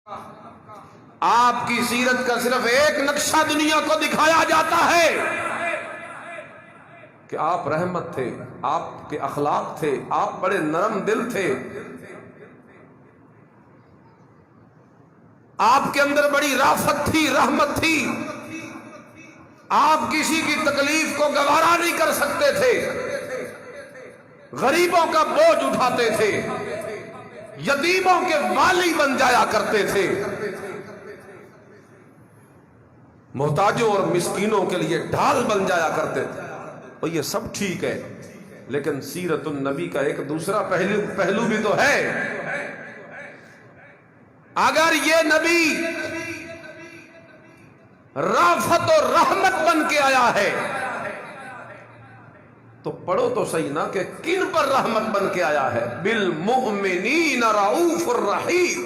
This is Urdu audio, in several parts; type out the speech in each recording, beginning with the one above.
آپ کی سیرت کا صرف ایک نقشہ دنیا کو دکھایا جاتا ہے کہ آپ رحمت تھے، آپ کے اخلاق تھے، آپ بڑے نرم دل تھے، آپ کے اندر بڑی رافت تھی، رحمت تھی، آپ کسی کی تکلیف کو گوارا نہیں کر سکتے تھے، غریبوں کا بوجھ اٹھاتے تھے، یتیموں کے والی بن جایا کرتے تھے، محتاجوں اور مسکینوں کے لیے ڈھال بن جایا کرتے تھے۔ اور یہ سب ٹھیک ہے، لیکن سیرت النبی کا ایک دوسرا پہلو بھی تو ہے۔ اگر یہ نبی رافت اور رحمت بن کے آیا ہے تو پڑھو تو صحیح نا کہ کن پر رحمت بن کے آیا ہے؟ بالمؤمنین رؤوف الرحیم۔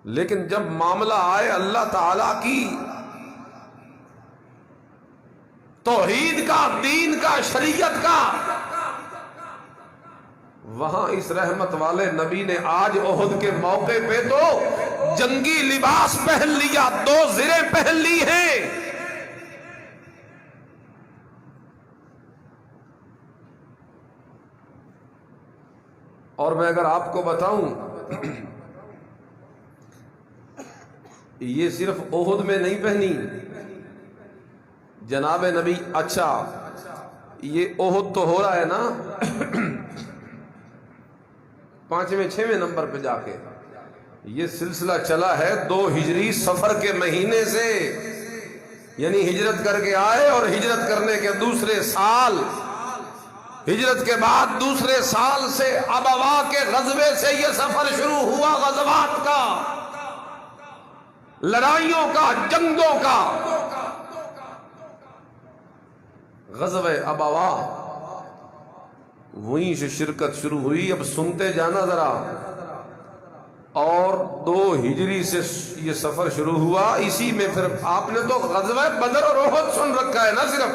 لیکن جب معاملہ آئے اللہ تعالی کی توحید کا، دین کا، شریعت کا، وہاں اس رحمت والے نبی نے آج احد کے موقع پہ تو جنگی لباس پہن لیا، 2 زریں پہن لی ہیں۔ اور میں اگر آپ کو بتاؤں یہ صرف احد میں نہیں پہنی جناب نبی۔ اچھا یہ احد تو ہو رہا ہے نا 5ویں 6ویں نمبر پہ جا کے، یہ سلسلہ چلا ہے 2 ہجری سفر کے مہینے سے، یعنی ہجرت کر کے آئے اور ہجرت کرنے کے دوسرے سال، ہجرت کے بعد دوسرے سال سے ابوا کے غزوے سے یہ سفر شروع ہوا، غزوات کا، لڑائیوں کا، جنگوں کا۔ غزوہ ابوا وہیں سے شرکت شروع ہوئی۔ اب سنتے جانا ذرا، اور 2 ہجری سے یہ سفر شروع ہوا، اسی میں پھر آپ نے تو غزوہ بدر اور احد سن رکھا ہے نا صرف۔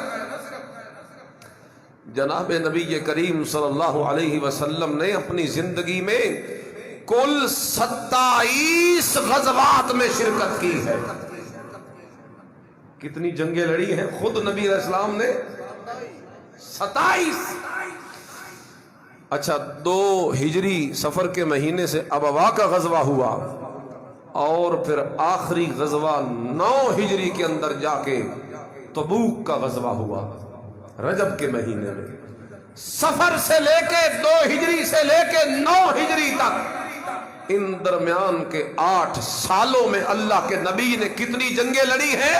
جناب نبی کریم صلی اللہ علیہ وسلم نے اپنی زندگی میں کل 27 غزوات میں شرکت کی ہے۔ کتنی جنگیں لڑی ہیں خود نبی علیہ السلام نے؟ 27۔ اچھا 2 ہجری سفر کے مہینے سے ابوا کا غزوہ ہوا، اور پھر آخری غزوہ 9 ہجری کے اندر جا کے تبوک کا غزوہ ہوا رجب کے مہینے میں۔ سفر سے لے کے 2 ہجری سے لے کے 9 ہجری تک، ان درمیان کے 8 سالوں میں اللہ کے نبی نے کتنی جنگیں لڑی ہیں؟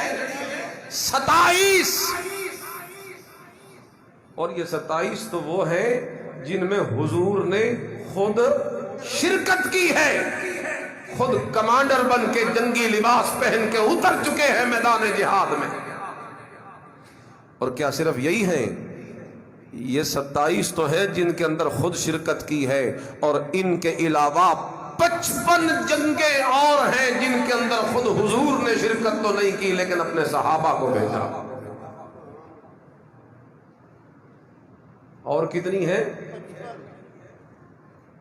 27۔ اور یہ 27 تو وہ ہیں جن میں حضور نے خود شرکت کی ہے، خود کمانڈر بن کے جنگی لباس پہن کے اتر چکے ہیں میدان جہاد میں۔ اور کیا صرف یہی ہیں؟ یہ 27 تو ہیں جن کے اندر خود شرکت کی ہے، اور ان کے علاوہ 55 جنگیں اور ہیں جن کے اندر خود حضور نے شرکت تو نہیں کی لیکن اپنے صحابہ کو بھیجا۔ اور کتنی ہیں؟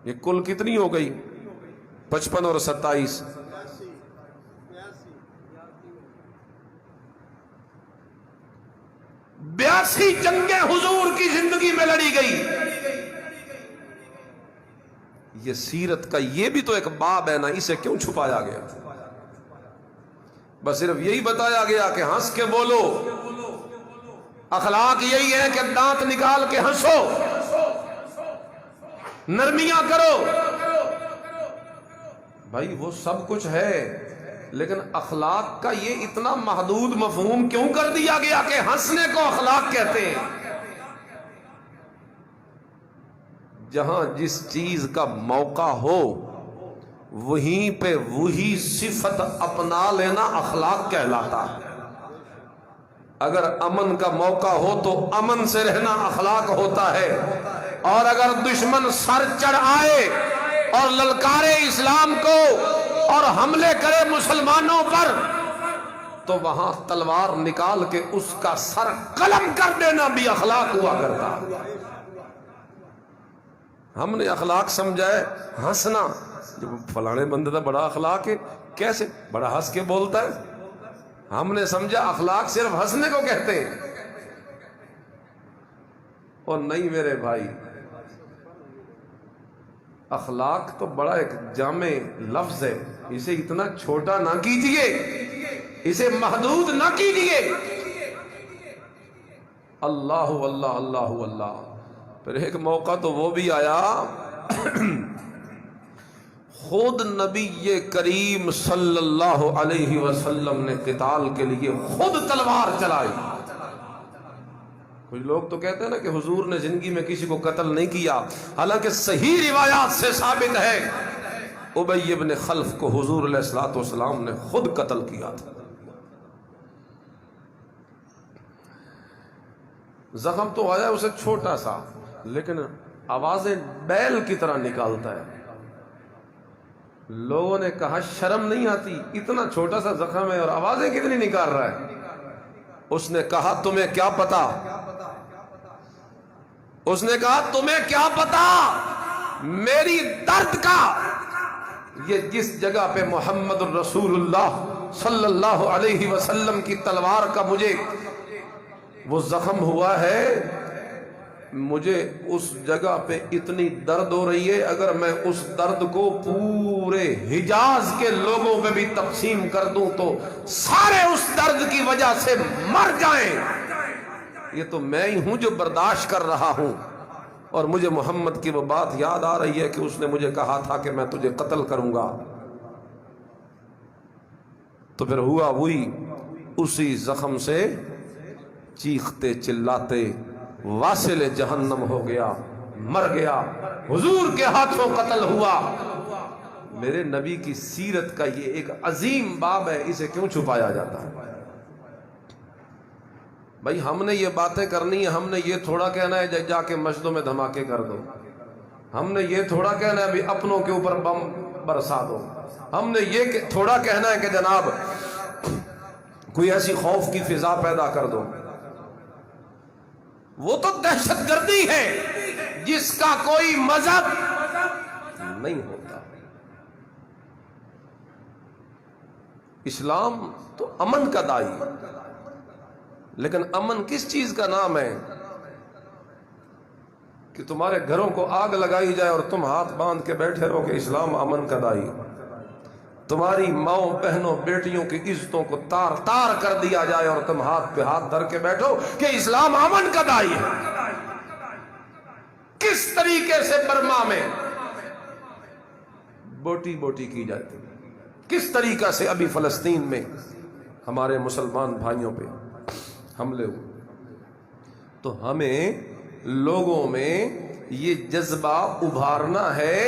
یہ کل کتنی ہو گئی؟ 55 اور 27، 82 جنگیں حضور کی زندگی میں لڑی گئی۔ یہ سیرت کا یہ بھی تو ایک باب ہے نا، اسے کیوں چھپایا گیا؟ بس صرف یہی بتایا گیا کہ ہنس کے بولو، اخلاق یہی ہے کہ دانت نکال کے ہنسو، نرمیاں کرو۔ بھائی وہ سب کچھ ہے، لیکن اخلاق کا یہ اتنا محدود مفہوم کیوں کر دیا گیا کہ ہنسنے کو اخلاق کہتے ہیں؟ جہاں جس چیز کا موقع ہو وہیں پہ وہی صفت اپنا لینا اخلاق کہلاتا ہے۔ اگر امن کا موقع ہو تو امن سے رہنا اخلاق ہوتا ہے، اور اگر دشمن سر چڑھ آئے اور للکارے اسلام کو اور حملے کرے مسلمانوں پر تو وہاں تلوار نکال کے اس کا سر قلم کر دینا بھی اخلاق ہوا کرتا۔ ہم نے اخلاق سمجھا ہے ہنسنا، جب فلانے بندے کا بڑا اخلاق ہے، کیسے بڑا ہنس کے بولتا ہے، ہم نے سمجھا اخلاق صرف ہنسنے کو کہتے ہیں. اور نہیں میرے بھائی، اخلاق تو بڑا ایک جامع لفظ ہے، اسے اتنا چھوٹا نہ کیجئے، اسے محدود نہ کیجئے. اللہ اللہ اللہ اللہ. پھر ایک موقع تو وہ بھی آیا خود نبی کریم صلی اللہ علیہ وسلم نے قتال کے لیے خود تلوار چلائی. کچھ لوگ تو کہتے ہیں نا کہ حضور نے زندگی میں کسی کو قتل نہیں کیا، حالانکہ صحیح روایات سے ثابت ہے ابی ابن خلف کو حضور علیہ الصلوۃ والسلام نے خود قتل کیا تھا. زخم تو آیا اسے چھوٹا سا، لیکن آوازیں بیل کی طرح نکالتا ہے. لوگوں نے کہا شرم نہیں آتی، اتنا چھوٹا سا زخم ہے اور آوازیں کتنی نکال رہا ہے. اس نے کہا تمہیں کیا پتا، اس نے کہا تمہیں کیا پتا میری درد کا، یہ جس جگہ پہ محمد الرسول اللہ صلی اللہ علیہ وسلم کی تلوار کا مجھے وہ زخم ہوا ہے، مجھے اس جگہ پہ اتنی درد ہو رہی ہے، اگر میں اس درد کو پورے حجاز کے لوگوں پہ بھی تقسیم کر دوں تو سارے اس درد کی وجہ سے مر جائیں. یہ تو میں ہی ہوں جو برداشت کر رہا ہوں. اور مجھے محمد کی وہ بات یاد آ رہی ہے کہ اس نے مجھے کہا تھا کہ میں تجھے قتل کروں گا. تو پھر ہوا وہی، اسی زخم سے چیختے چلاتے واصل جہنم ہو گیا، مر گیا، حضور کے ہاتھوں قتل ہوا. میرے نبی کی سیرت کا یہ ایک عظیم باب ہے، اسے کیوں چھپایا جاتا ہے؟ بھائی ہم نے یہ باتیں کرنی ہے، ہم نے یہ تھوڑا کہنا ہے جا کے مسجدوں میں دھماکے کر دو، ہم نے یہ تھوڑا کہنا ہے بھی اپنوں کے اوپر بم برسا دو، ہم نے یہ تھوڑا کہنا ہے کہ جناب کوئی ایسی خوف کی فضا پیدا کر دو. وہ تو دہشت گردی ہے جس کا کوئی مذہب نہیں ہوتا. اسلام تو امن کا داعی ہے، لیکن امن کس چیز کا نام ہے کہ تمہارے گھروں کو آگ لگائی جائے اور تم ہاتھ باندھ کے بیٹھے رہو کہ اسلام امن کا داعی. تمہاری ماؤں بہنوں بیٹیوں کی عزتوں کو تار تار کر دیا جائے اور تم ہاتھ پہ ہاتھ دھر کے بیٹھو کہ اسلام امن کا داعی ہے. کس طریقے سے برما میں بوٹی بوٹی کی جاتی، کس طریقہ سے ابھی فلسطین میں ہمارے مسلمان بھائیوں پہ حملے ہوئے. تو ہمیں لوگوں میں یہ جذبہ ابھارنا ہے،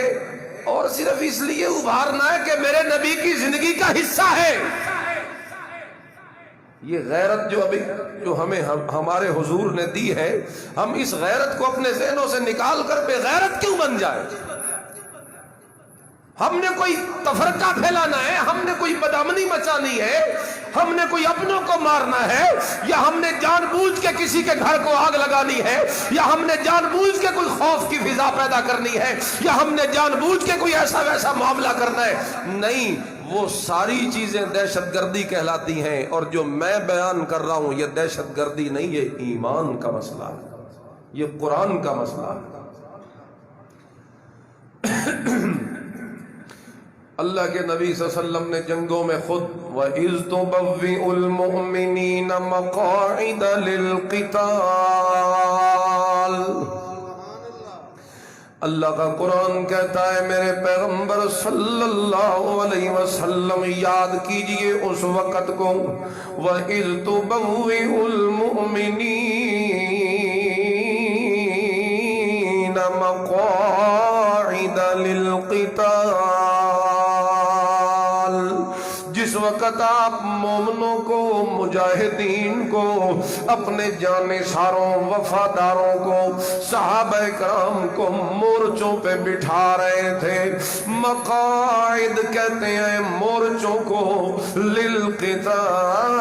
اور صرف اس لیے ابھارنا ہے کہ میرے نبی کی زندگی کا حصہ ہے. یہ غیرت جو ہمیں ہمارے حضور نے دی ہے، ہم اس غیرت کو اپنے ذہنوں سے نکال کر بے غیرت کیوں بن جائے؟ ہم نے کوئی تفرقہ پھیلانا ہے، ہم نے کوئی بدامنی مچانی ہے، ہم نے کوئی اپنوں کو مارنا ہے، یا ہم نے جان بوجھ کے کسی کے گھر کو آگ لگانی ہے، یا ہم نے جان بوجھ کے کوئی خوف کی فضا پیدا کرنی ہے، یا ہم نے جان بوجھ کے کوئی ایسا ویسا معاملہ کرنا ہے؟ نہیں، وہ ساری چیزیں دہشت گردی کہلاتی ہیں. اور جو میں بیان کر رہا ہوں یہ دہشت گردی نہیں، یہ ایمان کا مسئلہ ہے، یہ قرآن کا مسئلہ ہے. اللہ کے نبی صلی اللہ علیہ وسلم نے جنگوں میں خود وَإِذْ تُبَوِّئُ الْمُؤْمِنِينَ مَقَاعِدَ لِلْقِتَالِ، اللہ کا قرآن کہتا ہے میرے پیغمبر صلی اللہ علیہ وسلم یاد کیجئے اس وقت کو وَإِذْ تُبَوِّئُ الْمُؤْمِنِينَ مَقَاعِدَ لِلْقِتَالِ، جس وقت آپ مومنوں کو، مجاہدین کو، اپنے جانثاروں وفاداروں کو، صحابہ کرام کو مورچوں پہ بٹھا رہے تھے. مقاعد کہتے ہیں مورچوں کو، للقتال،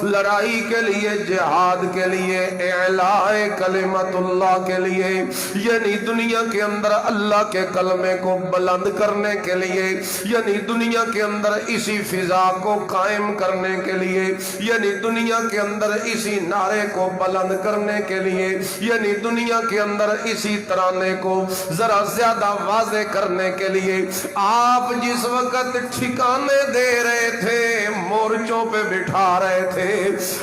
لڑائی کے لیے، جہاد کے لیے، اعلاء کلمت اللہ کے لیے، یعنی دنیا کے اندر اللہ کے کلمے کو بلند کرنے کے لیے، یعنی دنیا کے اندر اسی فضا کو قائم کرنے کے لیے، یعنی دنیا کے اندر اسی نعرے کو بلند کرنے کے لیے، یعنی دنیا کے اندر اسی ترانے کو ذرا زیادہ واضح کرنے کے لیے آپ جس وقت ٹھکانے دے رہے تھے، مورچوں پہ بٹھا رہے تھے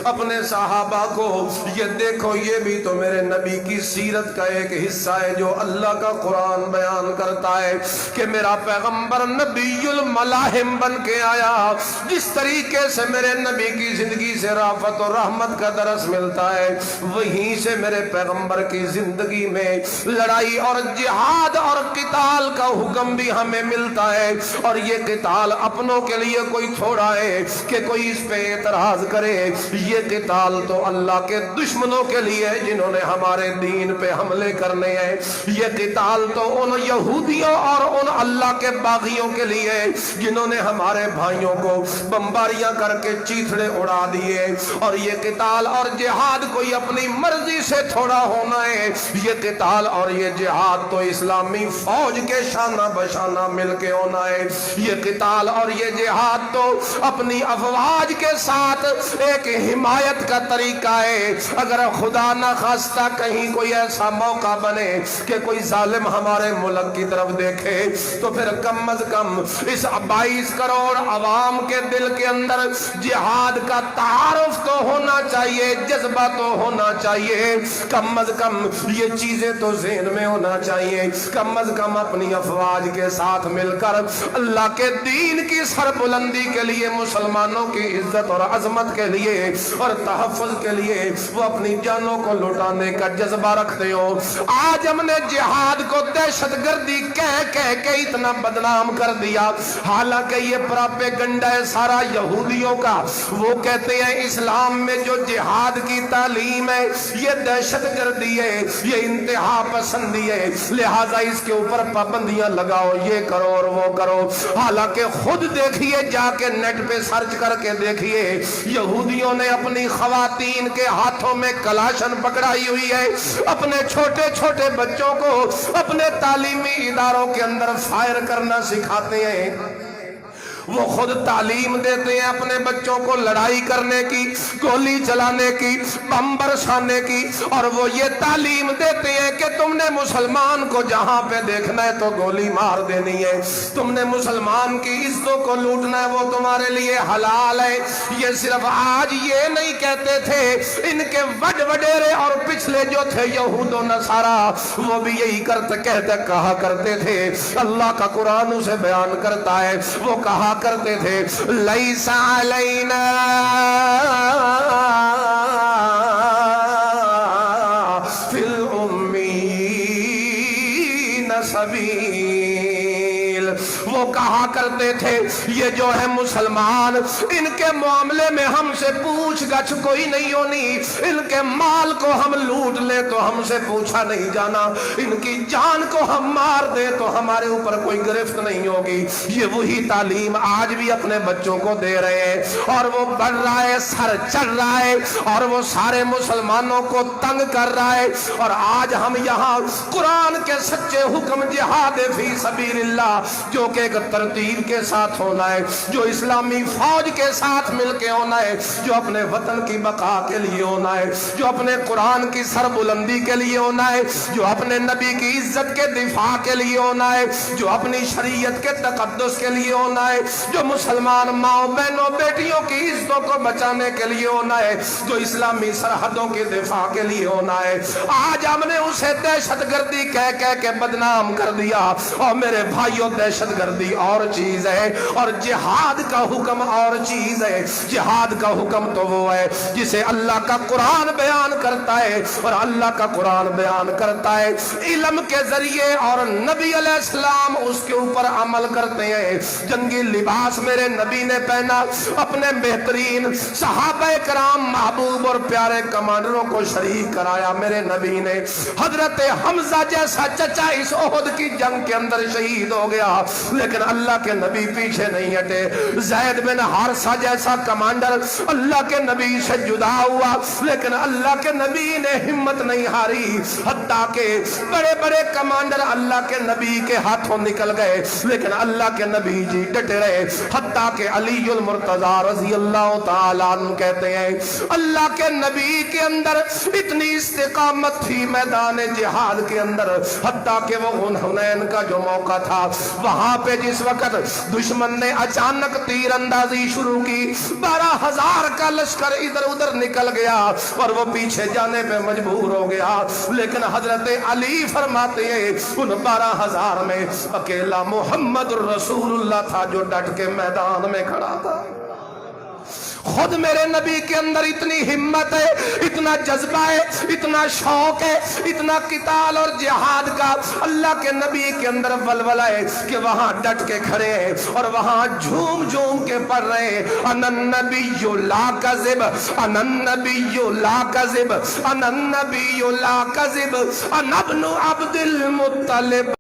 اپنے صحابہ کو، یہ دیکھو یہ بھی تو میرے نبی کی سیرت کا ایک حصہ ہے جو اللہ کا قرآن بیان کرتا ہے کہ میرا پیغمبر نبی الملاحم بن کے آیا۔ جس طریقے سے میرے نبی کی زندگی سے رافت اور رحمت کا درس ملتا ہے، وہیں سے میرے پیغمبر کی زندگی میں لڑائی اور جہاد اور قتال کا حکم بھی ہمیں ملتا ہے۔ اور یہ قتال اپنوں کے لیے کوئی تھوڑا ہے کہ کوئی اس پہ اعتراض کرے، یہ قتال تو اللہ کے دشمنوں کے لیے جنہوں نے ہمارے دین پہ حملے کرنے ہیں، یہ قتال تو ان یہودیوں اور ان اللہ کے باغیوں کے لیے جنہوں نے ہمارے بھائیوں کو بمباریاں کر کے چیتھڑے اڑا دیے۔ اور یہ قتال اور جہاد کوئی اپنی مرضی سے تھوڑا ہونا ہے، یہ قتال اور یہ جہاد تو اسلامی فوج کے شانہ بشانہ مل کے ہونا ہے، یہ قتال اور یہ جہاد تو اپنی افواج کے ساتھ ایک حمایت کا طریقہ ہے۔ اگر خدا نہ خواستہ کہیں کوئی ایسا موقع بنے کہ کوئی ظالم ہمارے ملک کی طرف دیکھے تو پھر کم از کم اس 22 کروڑ عوام کے دل کے اندر جہاد کا تعارف تو ہونا چاہیے، جذبہ تو ہونا چاہیے، کم از کم یہ چیزیں تو ذہن میں ہونا چاہیے، کم از کم اپنی افواج کے ساتھ مل کر اللہ کے دین کی سربلندی کے لیے، مسلمانوں کی عزت اور عظمت کے لیے اور تحفظ کے لیے وہ اپنی جانوں کو لوٹانے کا جذبہ رکھتے ہو۔ آج ہم نے جہاد کو دہشت گردی کہہ کے اتنا بدنام کر دیا، حالانکہ یہ پراپیگنڈا ہے سارا یہودیوں کا۔ وہ کہتے ہیں اسلام میں جو جہاد کی تعلیم ہے یہ دہشت گردی ہے، یہ انتہا پسندی ہے، لہٰذا اس کے اوپر پابندیاں لگاؤ، یہ کرو اور وہ کرو۔ حالانکہ خود دیکھیے، جا کے نیٹ پہ سرچ کر کے دیکھیے، یہودیوں نے اپنی خواتین کے ہاتھوں میں کلاشن پکڑائی ہوئی ہے، اپنے چھوٹے چھوٹے بچوں کو اپنے تعلیمی اداروں کے اندر فائر کرنا سکھاتے ہیں۔ وہ خود تعلیم دیتے ہیں اپنے بچوں کو لڑائی کرنے کی، گولی چلانے کی، بم برسانے کی، اور وہ یہ تعلیم دیتے ہیں کہ تم نے مسلمان کو جہاں پہ دیکھنا ہے تو گولی مار دینی ہے، تم نے مسلمان کی عزتوں کو لوٹنا ہے، وہ تمہارے لیے حلال ہے۔ یہ صرف آج یہ نہیں کہتے تھے، ان کے وڈیرے اور پچھلے جو تھے یہود و نصارا وہ بھی یہی کہا کرتے تھے۔ اللہ کا قرآن اسے بیان کرتا ہے، وہ کہا کرتے تھے لیس علینا فی الامین سبیل۔ وہ کہا کرتے تھے یہ جو ہے مسلمان، ان کے معاملے میں ہم سے پوچھ گچھ کوئی نہیں ہونی، ان کے مال کو ہم لوٹ لے تو ہم سے پوچھا نہیں جانا، ان کی جان کو ہم مار دے تو ہمارے اوپر کوئی گرفت نہیں ہوگی۔ یہ وہی تعلیم آج بھی اپنے بچوں کو دے رہے ہیں، اور وہ بڑھ رہا ہے، سر چڑھ رہا ہے، اور وہ سارے مسلمانوں کو تنگ کر رہا ہے۔ اور آج ہم یہاں قرآن کے سچے حکم جہاد فی سبیل اللہ جو کہ ایک ترتیب کے ساتھ ہونا ہے، جو اسلامی فوج کے ساتھ مل کے ہونا ہے، جو اپنے وطن کی بقا کے لیے ہونا ہے، جو اپنے قرآن کی سربلندی کے لیے ہونا ہے، جو اپنے نبی کی عزت کے دفاع کے لیے ہونا ہے، جو اپنی شریعت کے تقدس کے لیے ہونا ہے، جو مسلمان ماؤں بہنوں بیٹیوں کی عزتوں کو بچانے کے لیے ہونا ہے، جو اسلامی سرحدوں کے دفاع کے لیے ہونا ہے۔ آج ہم نے اسے دہشت گردی کہہ کے بدنام کر دیا۔ اور میرے بھائیوں، دہشت گردی اور چیز ہے اور جہاد کا حکم اور چیز ہے۔ جہاد کا حکم تو وہ ہے جسے اللہ کا قرآن بیان کرتا ہے، اور اللہ کا قرآن بیان کرتا ہے علم کے ذریعے، اور نبی علیہ السلام اس کے اوپر عمل کرتے ہیں۔ جنگی لباس میرے نبی نے پہنا، اپنے بہترین صحابہ کرام محبوب اور پیارے کمانڈروں کو شریک کرایا میرے نبی نے۔ حضرت حمزہ جیسا چچا اس احد کی جنگ کے اندر شہید ہو گیا، لیکن اللہ کے نبی پیچھے نہیں نہیں ہٹے. زید بن حارثہ جیسا کمانڈر اللہ کے نبی سے جدا ہوا لیکن اللہ کے نبی نے ہمت نہیں ہاری. حتیٰ کہ بڑے بڑے کمانڈر اللہ کے نبی کے ہاتھوں نکل گئے لیکن اللہ کے نبی جی ڈٹے رہے. حتیٰ کہ علی المرتضی رضی اللہ تعالیٰ عنہ کہتے ہیں اللہ کے نبی کے اندر اتنی استقامت تھی میدان جہاد کے اندر. حتیٰ کہ وہ حنین کا جو موقع تھا وہاں پہ جس وقت دشمن نے اچانک تیر اندازی شروع کی 12,000 کا لشکر ادھر ادھر نکل گیا اور وہ پیچھے جانے پہ مجبور ہو گیا. لیکن حضرت علی فرماتے ہیں ان 12,000 میں اکیلا محمد الرسول اللہ تھا جو ڈٹ کے میدان میں کھڑا تھا. خود میرے نبی کے اندر اتنی ہمت ہے, اتنا جذبہ ہے, اتنا شوق ہے, اتنا قتال اور جہاد کا اللہ کے نبی کے اندر ولولہ ہے کہ وہاں ڈٹ کے کھڑے ہیں اور وہاں جھوم جھوم کے پڑھ رہے ہیں انا النبی لا کذب انا النبی لا کذب انا النبی لا کذب انا ابن عبد المطلب